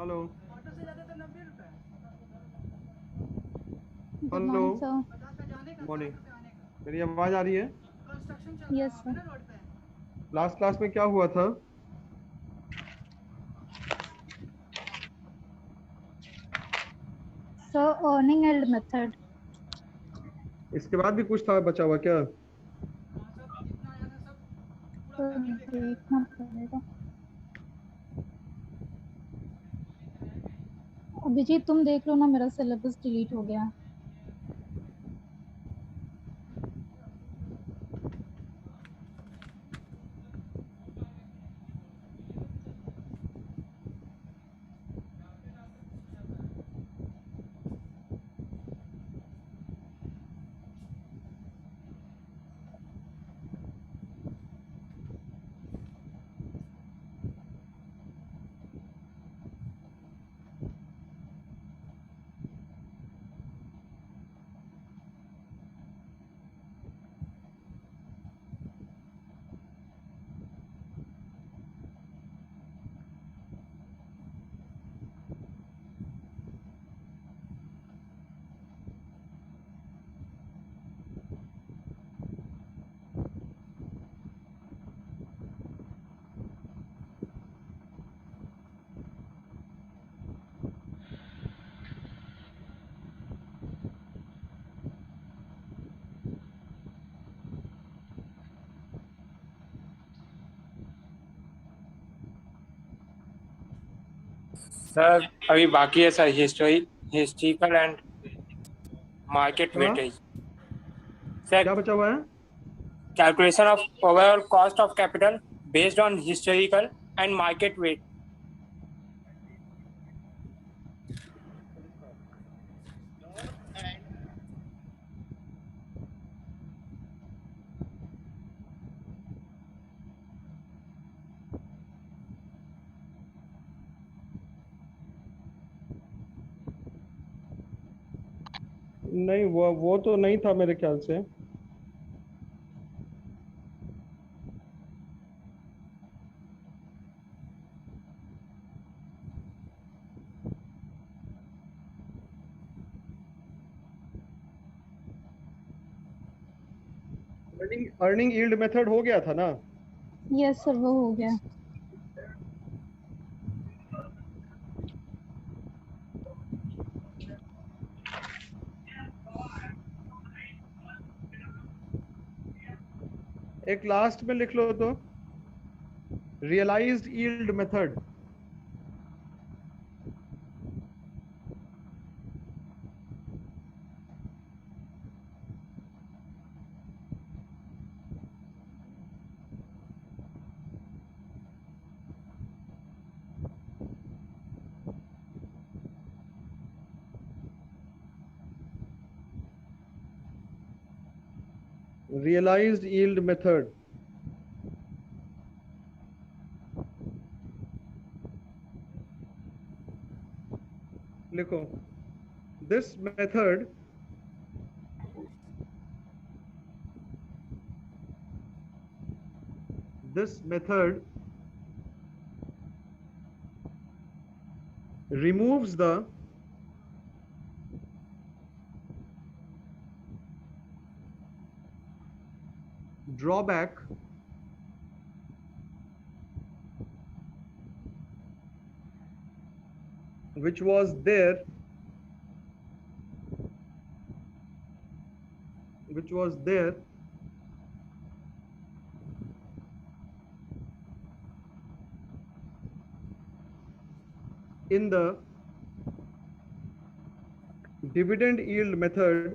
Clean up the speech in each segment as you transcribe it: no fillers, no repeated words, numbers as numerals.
Hello Good hello morning, sir. Morning. मेरी आवाज आ रही है? Yes, sir. लास्ट क्लास में क्या हुआ था? So, earning yield method. इसके बाद भी कुछ था बचा हुआ क्या? तो देखना पड़ेगा। अभिजीत तुम देख लो ना, मेरा सिलेबस डिलीट हो गया। सर अभी बाकी है सर, हिस्ट्रिकल एंड मार्केट हाँ, वेटेज। सर क्या बचा हुआ है? Calculation of overall cost of capital based on historical and market weight. नहीं, वो तो नहीं था मेरे ख्याल से। अर्निंग यील्ड मेथड हो गया था ना? Yes, sir, वो हो गया। एक लास्ट में लिख लो तो, realised yield method. realized yield method. लिखो, this method removes the drawback which was there in the dividend yield method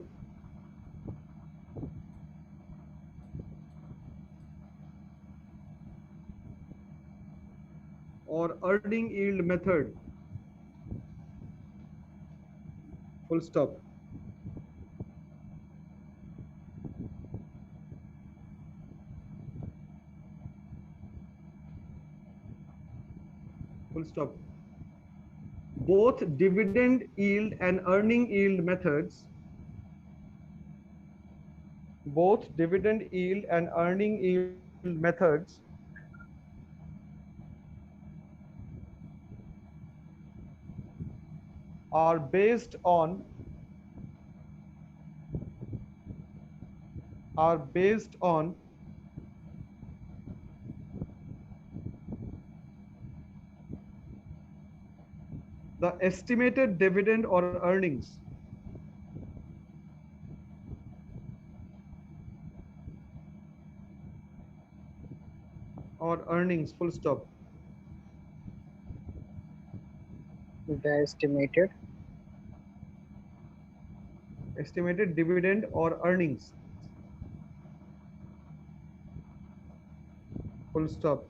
or earning yield method. Full stop. Full stop. Both dividend yield and earning yield methods are based on the estimated dividend or earnings full stop. The estimated Dividend or earnings full stop.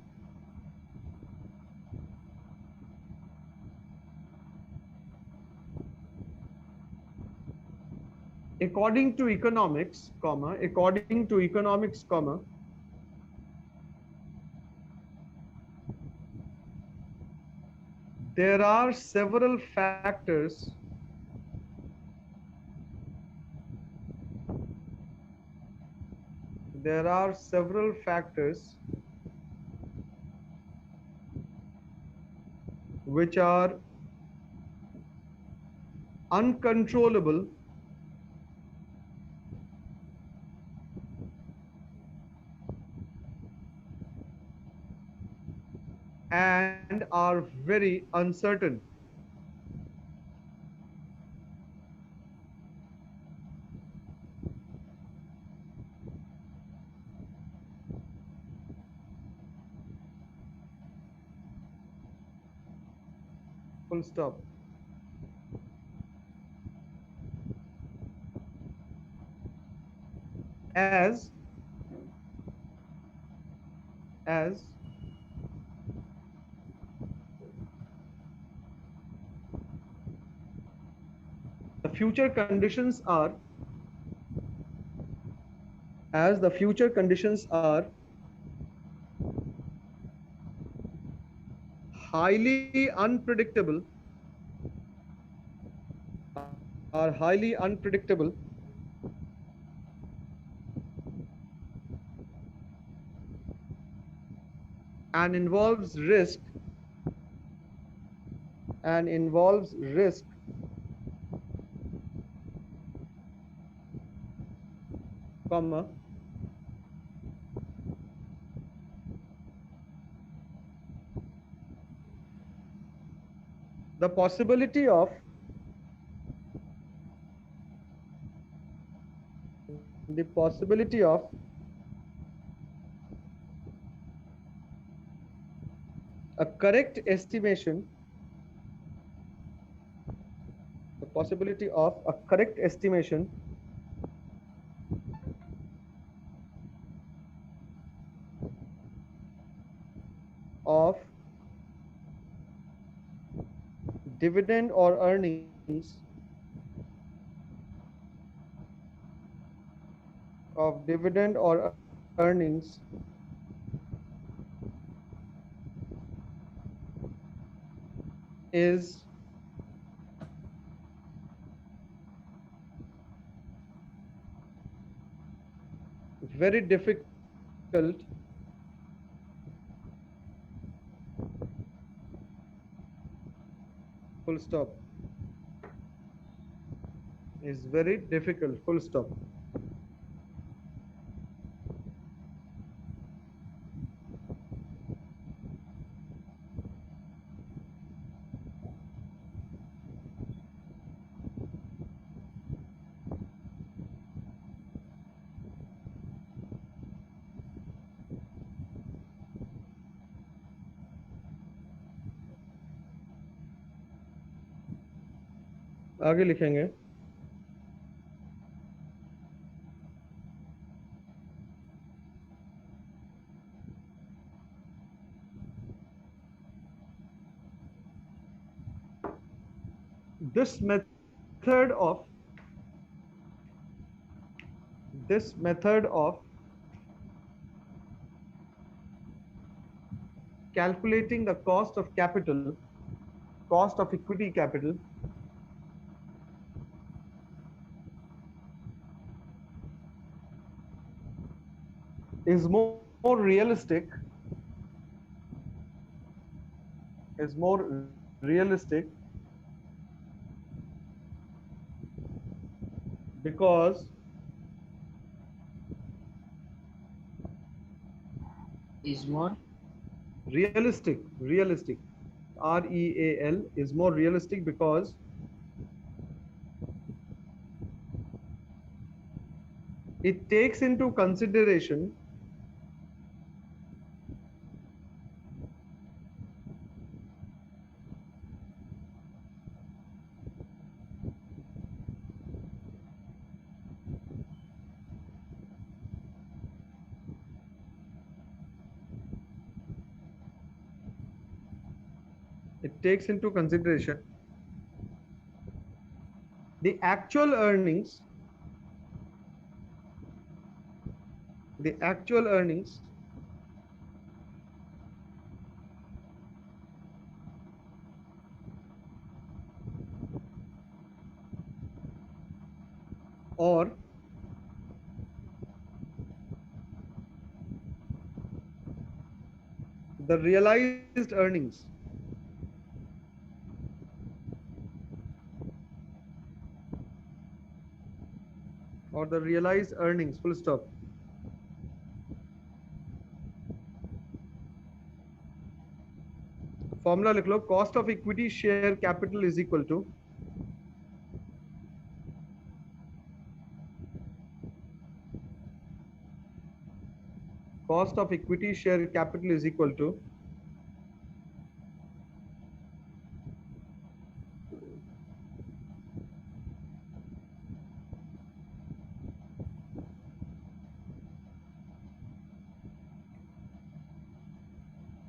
According to economics, there are several factors which are uncontrollable and are very uncertain. Full stop. As the future conditions are highly unpredictable and involves risk comma the possibility of a correct estimation of dividend or earnings is very difficult full stop is very difficult full stop. आगे लिखेंगे this method of calculating the cost of equity capital is more realistic because Is more realistic, REAL is more realistic because it takes into consideration the actual earnings or the realized earnings full stop. Formula लिख लो, cost of equity share capital is equal to cost of equity share capital is equal to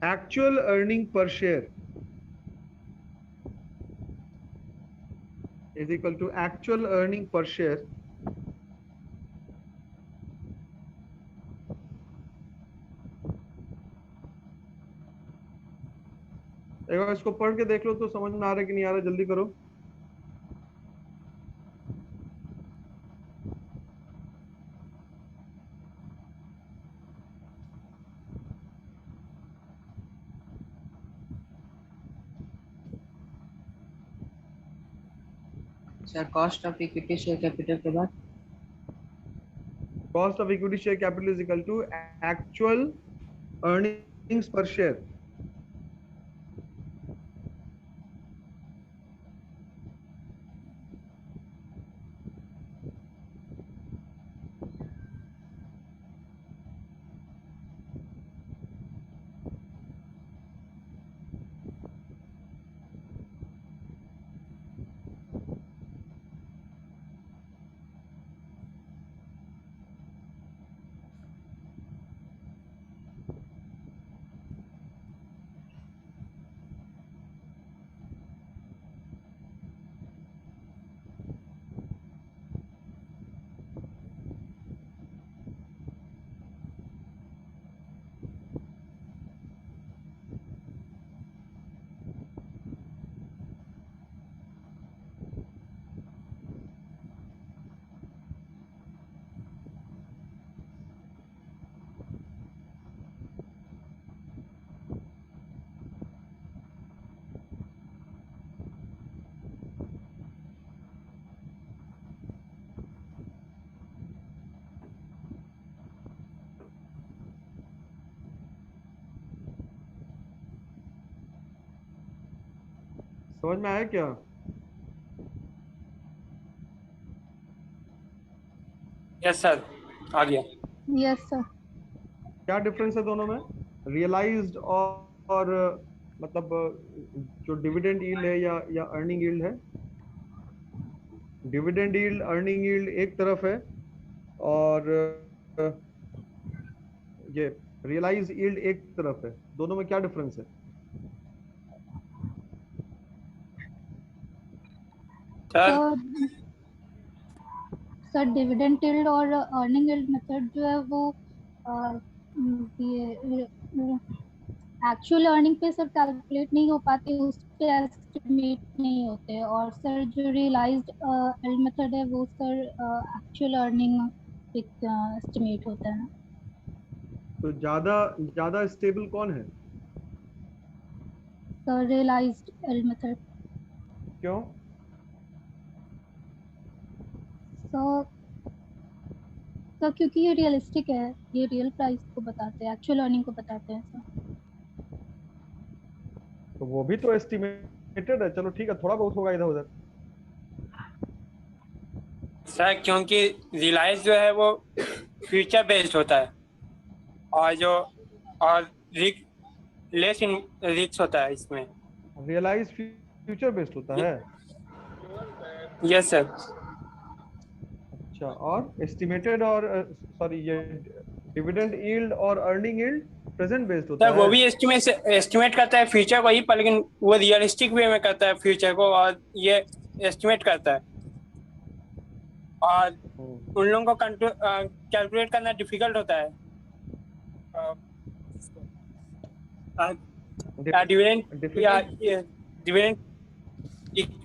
actual earning per share is equal to actual earning per share एक बार इसको पढ़ के देख लो तो समझ में आ रहा है कि नहीं आ रहा, जल्दी करो। Sir cost of equity share capital के बाद cost of equity share capital is equal to actual earnings per share. समझ में आया क्या? यस सर, आ गया। Yes sir. क्या डिफरेंस है दोनों में? रियलाइज्ड और मतलब जो डिविडेंड यील्ड है या अर्निंग यील्ड है। डिविडेंड यील्ड, अर्निंग यील्ड एक तरफ है और ये रियलाइज यील्ड एक तरफ है। दोनों में क्या डिफरेंस है? सर डिविडेंड यील्ड और अर्निंग यील्ड मेथड जो है वो ये एक्चुअल अर्निंग पे सर कैलकुलेट नहीं हो पाते, उस पे एस्टिमेट नहीं होते। और सर जो रियलाइज्ड यील्ड मेथड है वो सर एक्चुअल अर्निंग एस्टिमेट होता है। तो ज्यादा स्टेबल कौन है? Sir realised yield method. क्यों? तो क्योंकि ये रियलिस्टिक है, ये रियल प्राइस को बताते हैं, एक्चुअल अर्निंग को बताते हैं सर। तो वो भी तो एस्टिमेटेड है, चलो ठीक है, थोड़ा बहुत होगा इधर उधर। सर क्योंकि रिलायंस जो है वो फ्यूचर बेस्ड होता है और लेस इन रिस्क होता है इसमें। रियलाइज फ्यूचर बेस्ड होता है। Yes sir. अच्छा, और एस्टिमेटेड और सॉरी ये डिविडेंड यील्ड और अर्निंग यील्ड प्रेजेंट बेस्ड होता सर है। वो भी एस्टिमेट करता है फ्यूचर को ही, पर लेकिन वो रियलिस्टिक वे में करता है फ्यूचर को, और ये एस्टिमेट करता है, और उन लोगों को कैलकुलेट करना डिफिकल्ट होता है। डिविडेंड या dividend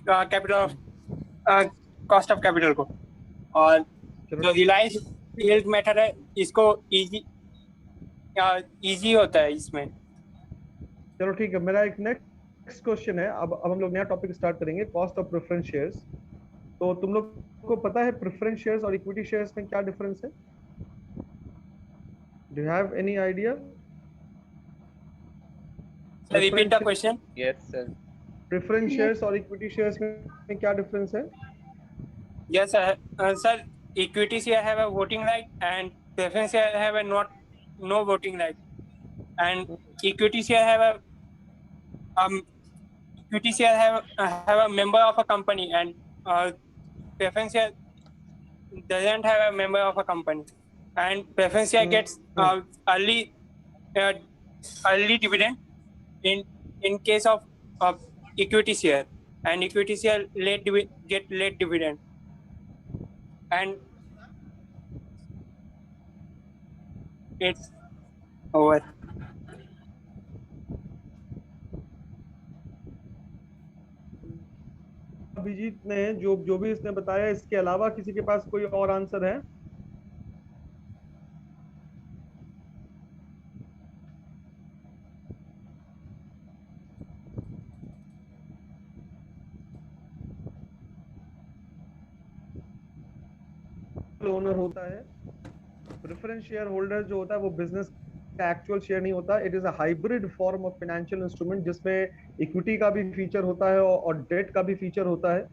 capital cost of capital को, और जो रिलायंस यील्ड मेथड है इसको इजी होता है इसमें। चलो ठीक है, मेरा एक नेक्स्ट क्वेश्चन है। अब हम लोग नया टॉपिक स्टार्ट करेंगे, कॉस्ट ऑफ प्रेफरेंस शेयर्स। तो तुम लोग को पता है प्रेफरेंस शेयर्स और इक्विटी शेयर्स में क्या डिफरेंस है? Do you have any idea? Repeat the question. Yes sir. Preference shares और इक्विटी शेयर्स में क्या डिफरेंस है? Yes, sir. Equity share have a voting right, and preference share have a no voting right. And equity share have a member of a company, and preference share doesn't have a member of a company. And preference share gets early dividend in case of equity share, and equity share get late dividend. And it's over. Abhijit ने जो भी इसने बताया, इसके अलावा किसी के पास कोई और आंसर है? ओनर होता है, प्रेफरेंस शेयर होल्डर जो होता है वो बिजनेस का एक्चुअल शेयर नहीं होता। It is a hybrid form of financial instrument जिसमें इक्विटी का भी फीचर होता है और डेट का भी फीचर होता है।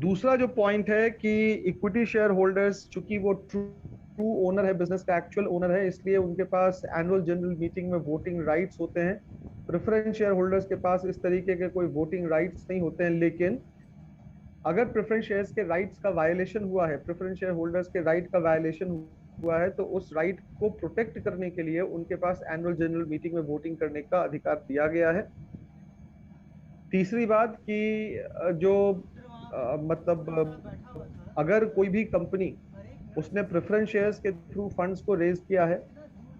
दूसरा जो पॉइंट है कि इक्विटी शेयर होल्डर्स चूंकि वो ट्रू ओनर है, बिजनेस का एक्चुअल ओनर है, इसलिए उनके पास एनुअल जनरल मीटिंग में वोटिंग राइट्स होते हैं। प्रेफरेंस शेयर होल्डर्स के पास इस तरीके के कोई वोटिंग राइट्स नहीं होते हैं। लेकिन अगर प्रेफरेंस शेयर्स के राइट्स का वायलेशन हुआ है, प्रेफरेंस शेयर होल्डर्स के राइट का वायलेशन हुआ है, तो उस राइट को प्रोटेक्ट करने के लिए उनके पास एनुअल जनरल मीटिंग में वोटिंग करने का अधिकार दिया गया है। तीसरी बात कि जो मतलब अगर कोई भी कंपनी उसने प्रेफरेंस शेयर्स के थ्रू फंड्स को रेज किया है,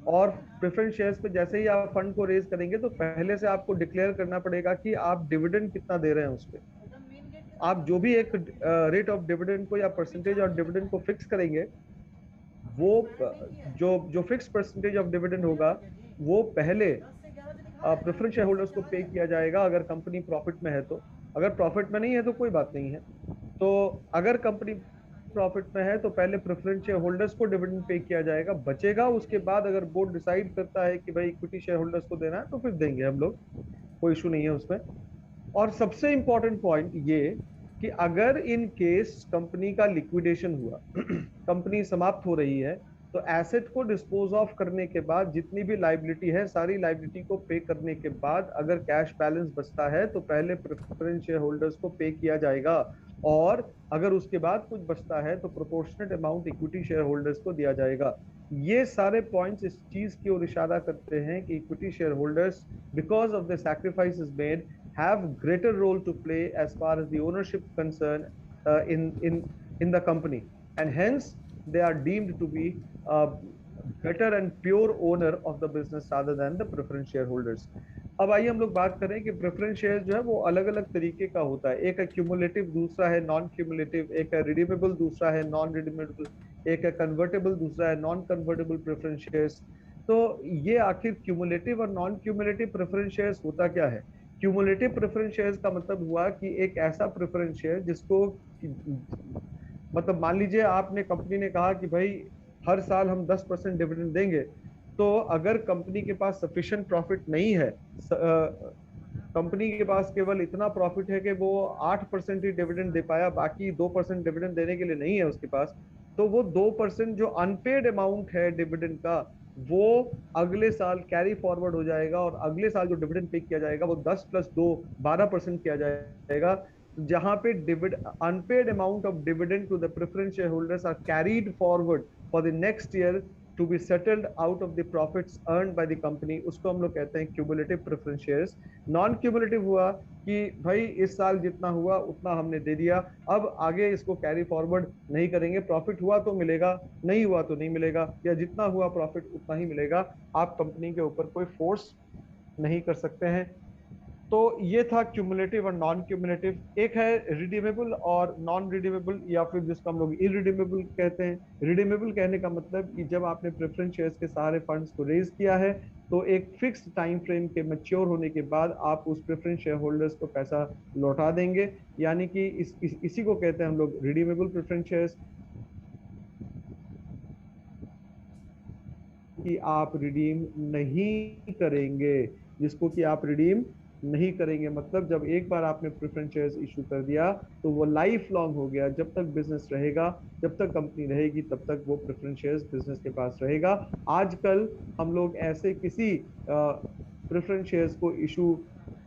और प्रेफरेंस शेयर्स पे जैसे ही आप फंड को रेज करेंगे तो पहले से आपको डिक्लेयर करना पड़ेगा कि आप डिविडेंड कितना दे रहे हैं उस पे। आप जो भी एक रेट ऑफ डिविडेंड को या परसेंटेज ऑफ डिविडेंड को फिक्स करेंगे, वो जो फिक्स परसेंटेज ऑफ डिविडेंड होगा वो पहले प्रेफरेंस शेयर होल्डर्स को पे किया जाएगा अगर कंपनी प्रॉफिट में है तो। अगर प्रॉफिट में नहीं है तो कोई बात नहीं है। तो अगर कंपनी प्रॉफिट में है तो पहले प्रेफरेंस शेयर होल्डर्स को डिविडेंड पे किया जाएगा, बचेगा उसके बाद अगर बोर्ड डिसाइड करता है कि भाई इक्विटी शेयर होल्डर्स को देना है तो फिर देंगे हम लोग, कोई इशू नहीं है उसमें। और सबसे इंपॉर्टेंट पॉइंट ये कि अगर इन केस कंपनी का लिक्विडेशन हुआ, कंपनी समाप्त हो रही है, तो एसेट को डिस्पोज ऑफ करने के बाद जितनी भी लायबिलिटी है, सारी लायबिलिटी को पे करने के बाद अगर कैश बैलेंस बचता है तो पहले प्रेफरेंस शेयर होल्डर्स को पे किया जाएगा, और अगर उसके बाद कुछ बचता है तो proportionate amount equity share holders को दिया जाएगा। ये सारे पॉइंट्स इस चीज की ओर इशारा करते हैं कि equity share holders, because of the sacrifices made, have greater role to play as far as the ownership concerned in the company, and hence they are deemed to be better and pure owner of the business rather than the preference shareholders. अब आइए हम लोग बात करें कि preference share जो है वो अलग अलग तरीके का होता है। एक है क्यूमुलेटिव, दूसरा है नॉन क्यूमुलेटिव, एक है रिडीमेबल, दूसरा है नॉन रिडीमेबल, एक है कन्वर्टेबल, दूसरा है नॉन कन्वर्टेबल प्रेफरेंस शेयर्स। तो ये आखिर क्यूमुलेटिव और नॉन क्यूमुलेटिव प्रेफरेंस शेयर्स होता क्या है? क्यूमुलेटिव प्रेफरेंस शेयर्स का मतलब हुआ कि एक ऐसा प्रेफरेंस शेयर जिसको मतलब मान लीजिए आपने, कंपनी ने कहा कि भाई हर साल हम 10% डिविडेंड देंगे, तो अगर कंपनी के पास सफिशिएंट प्रॉफिट नहीं है, कंपनी के पास केवल इतना प्रॉफिट है कि वो 8% ही डिविडेंड दे पाया, बाकी 2% डिविडेंड देने के लिए नहीं है उसके पास, तो वो 2% जो अनपेड अमाउंट है डिविडेंड का, वो अगले साल कैरी फॉरवर्ड हो जाएगा, और अगले साल जो डिविडेंड पे किया जाएगा वो 10+2 12% किया जाएगा, जहां पे डिविड unpaid amount of dividend to the preference share holders are carried forward for the next year to be settled out of the profits earned by the company, उसको हम लोग कहते हैं cumulative preference shares. Non cumulative हुआ कि भाई इस साल जितना हुआ उतना हमने दे दिया, अब आगे इसको कैरी फॉरवर्ड नहीं करेंगे, प्रॉफिट हुआ तो मिलेगा, नहीं हुआ तो नहीं मिलेगा, या जितना हुआ प्रॉफिट उतना ही मिलेगा, आप कंपनी के ऊपर कोई फोर्स नहीं कर सकते हैं। तो ये था क्यूमुलेटिव और नॉन क्यूमुलेटिव। एक है रिडीमेबल और नॉन रिडीमेबल, या फिर जिसको हम लोग इरिडीमेबल कहते हैं। रिडीमेबल कहने का मतलब कि जब आपने प्रेफरेंस शेयर्स के सारे फंड्स को रेज किया है, तो एक फिक्स टाइम फ्रेम के मैच्योर होने के बाद आप उस प्रेफरेंस शेयर होल्डर्स को पैसा लौटा देंगे, यानी कि इसी को कहते हैं हम लोग रिडीमेबल प्रेफरेंस शेयर्स, कि आप रिडीम नहीं करेंगे, जिसको कि आप रिडीम नहीं करेंगे, मतलब जब एक बार आपने प्रेफरेंस शेयर्स इशू कर दिया तो वो लाइफ लॉन्ग हो गया, जब तक बिजनेस रहेगा, जब तक कंपनी रहेगी, तब तक वो प्रेफरेंस शेयर्स बिजनेस के पास रहेगा। आजकल हम लोग ऐसे किसी प्रेफरेंस शेयर्स को इशू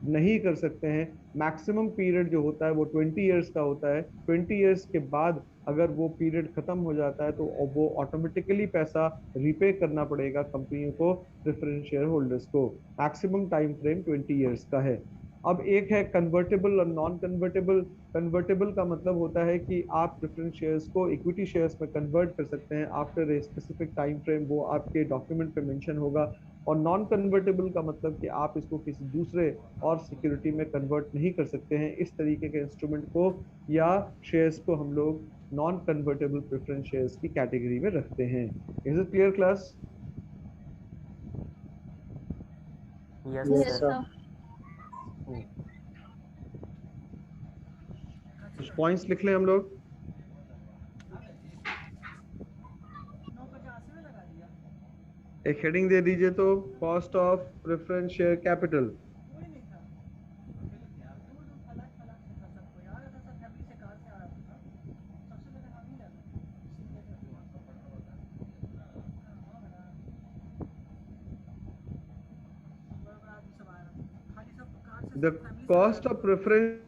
नहीं कर सकते हैं। मैक्सिमम पीरियड जो होता है वो 20 ईयर्स का होता है। 20 ईयर्स के बाद अगर वो पीरियड खत्म हो जाता है तो वो ऑटोमेटिकली पैसा रीपे करना पड़ेगा कंपनियों को, प्रेफरेंस शेयर होल्डर्स को। मैक्सिमम टाइम फ्रेम 20 ईयर्स का है। अब एक है कन्वर्टेबल और नॉन कन्वर्टेबल। कन्वर्टेबल का मतलब होता है कि आप प्रेफरेंस शेयर्स को इक्विटी शेयर्स में कन्वर्ट कर सकते हैं after a specific time frame, वो आपके डॉक्यूमेंट पे मेंशन होगा। और नॉन कन्वर्टेबल का मतलब कि आप इसको किसी दूसरे और सिक्योरिटी में कन्वर्ट नहीं कर सकते हैं। इस तरीके के इंस्ट्रूमेंट को या शेयर्स को हम लोग नॉन कन्वर्टेबल प्रेफरेंस शेयर्स की कैटेगरी में रखते हैं। Is it clear class? Yes, sir. कुछ पॉइंट्स लिख लें हम लोग। एक हेडिंग दे दीजिए तो, cost of preference share capital. The cost of preference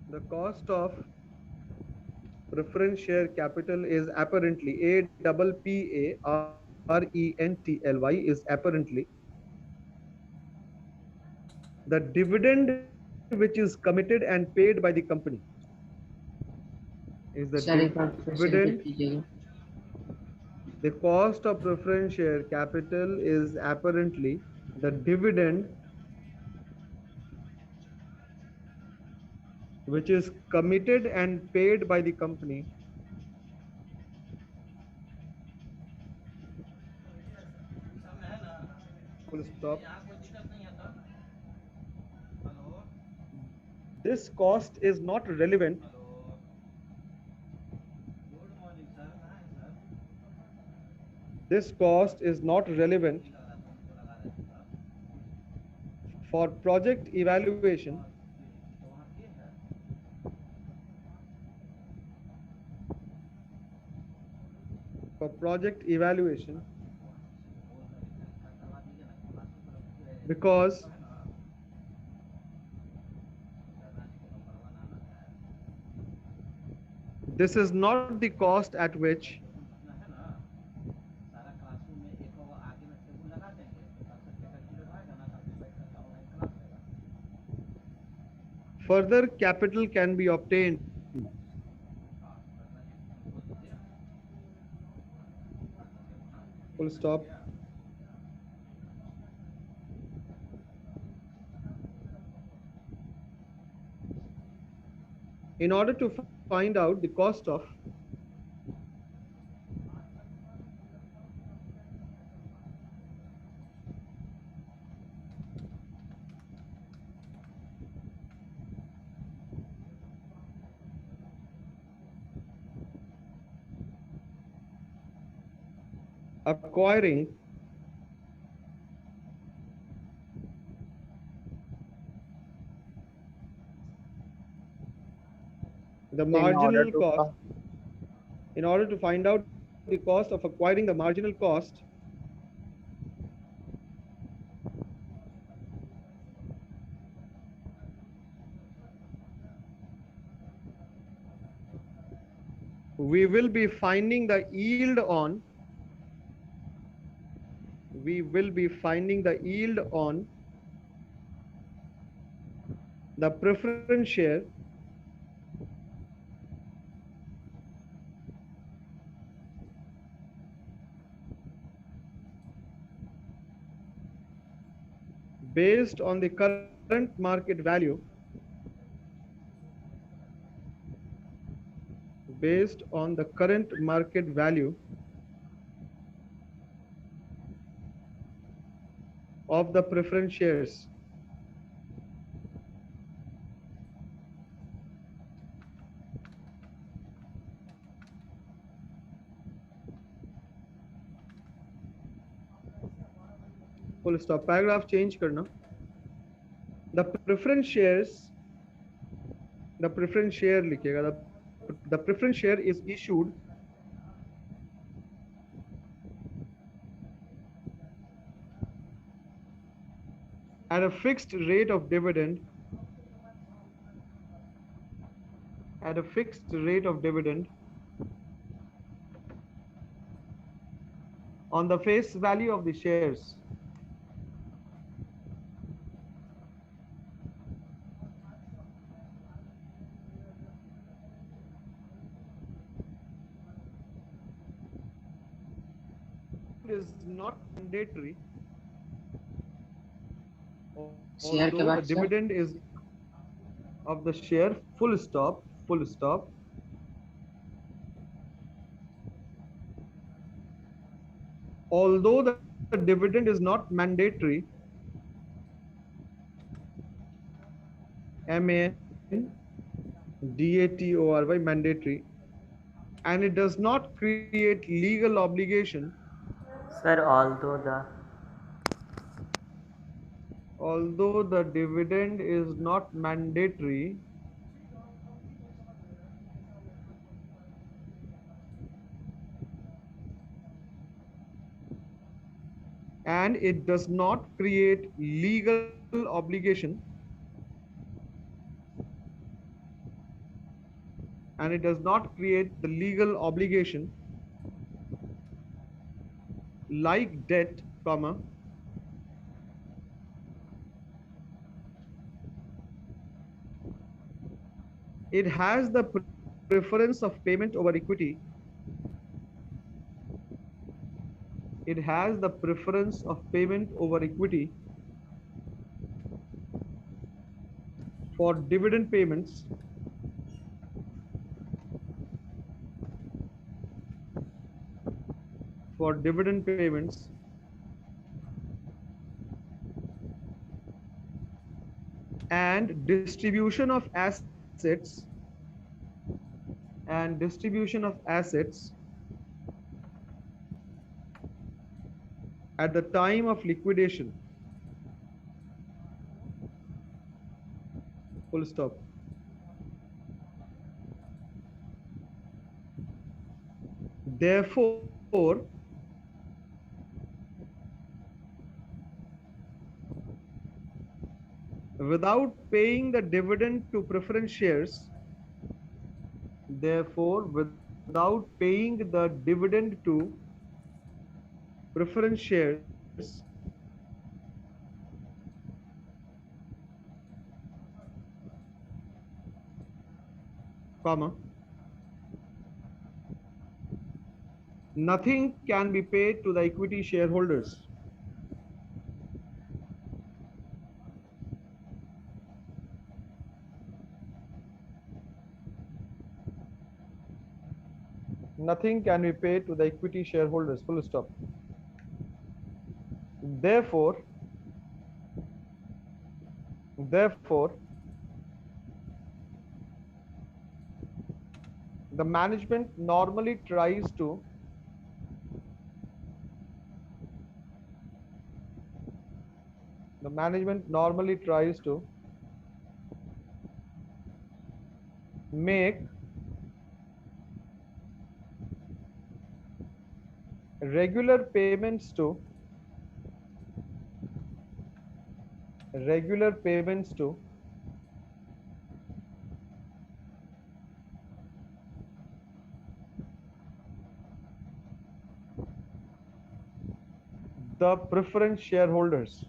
the cost of preference share capital is apparently APPARENTLY is apparently the dividend which is committed and paid by the company. Is the dividend. The cost of preference share capital is apparently the dividend which is committed and paid by the company full stop. This cost is not relevant for project evaluation because this is not the cost at which further capital can be obtained. Full stop. In order to find out the cost of acquiring the in order marginal to cost, in order to find out the cost of acquiring the marginal cost we will be finding the yield on the preference share based on the current market value of the preference shares. Full stop. Paragraph change करना. The preference share लिखिएगा. The preference share is issued at a fixed rate of dividend on the face value of the shares. Is not mandatory, Share के although the बाद sir, dividend is of the share. Full stop. Although the dividend is not mandatory, mandatory, mandatory, and it does not create legal obligation. sir, Although the dividend is not mandatory, and it does not create legal obligation, like debt, comma, it has the preference of payment over equity. It has the preference of payment over equity for dividend payments and distribution of assets at the time of liquidation. Full stop. Therefore, without paying the dividend to preference shares, comma, nothing can be paid to the equity shareholders. Nothing can be paid to the equity shareholders. Full stop. Therefore, the management normally tries to the management normally tries to make regular payments to the preference shareholders.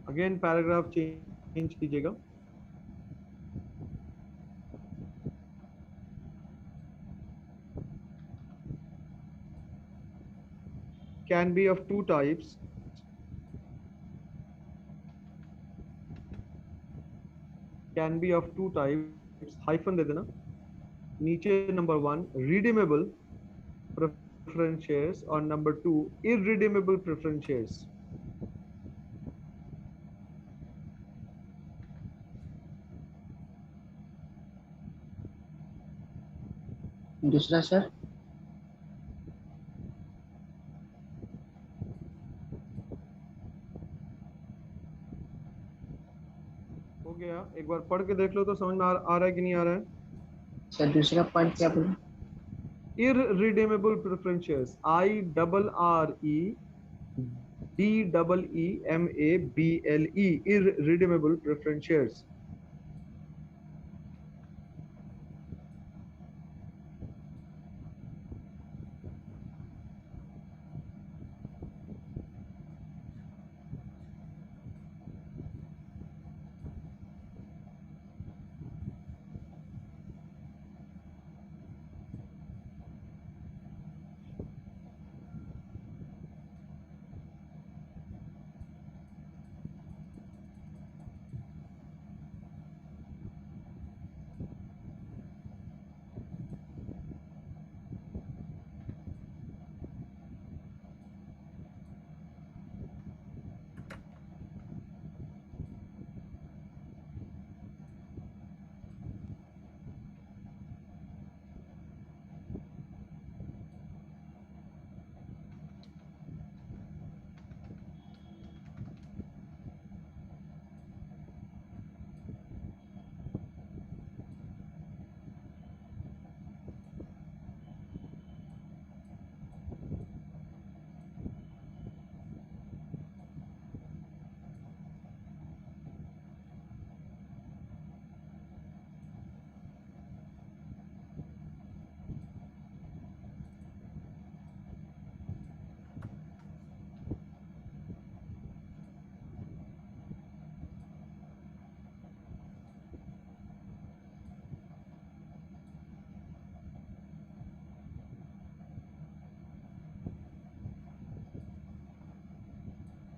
Again paragraph change कीजिएगा. Can be of two types. Can be of two types. Hyphen दे देना. नीचे number 1 redeemable preference shares और number 2 irredeemable preference shares. दूसरा sir हो गया. एक बार पढ़ के देख लो तो समझ में आ रहा है कि नहीं आ रहा है. सर दूसरा पॉइंट क्या बोला? Irredeemable preference shares. IRREDEEMABLE. Irredeemable preference shares.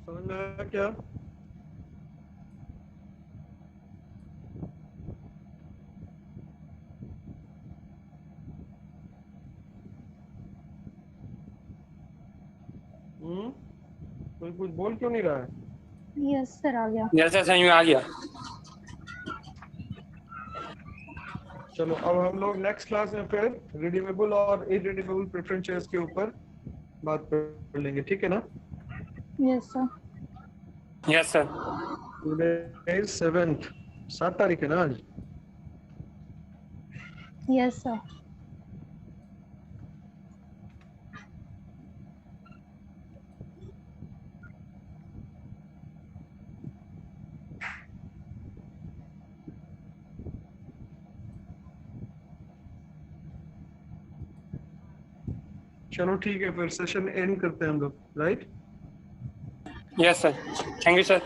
समझ में आया क्या? कोई कुछ बोल क्यों नहीं रहा है? यस सर आ गया. यस सर समझ में आ गया. चलो अब हम लोग नेक्स्ट क्लास में फिर रिडीमेबल और इररिडीमेबल प्रेफरेंस शेयर्स के ऊपर बात कर लेंगे. ठीक है ना? Yes sir. Yes sir. Today is 7th. 7 तारीख है ना आज? Yes sir. चलो ठीक है फिर सेशन एंड करते हैं हम लोग. Right? Yes sir. Thank you sir.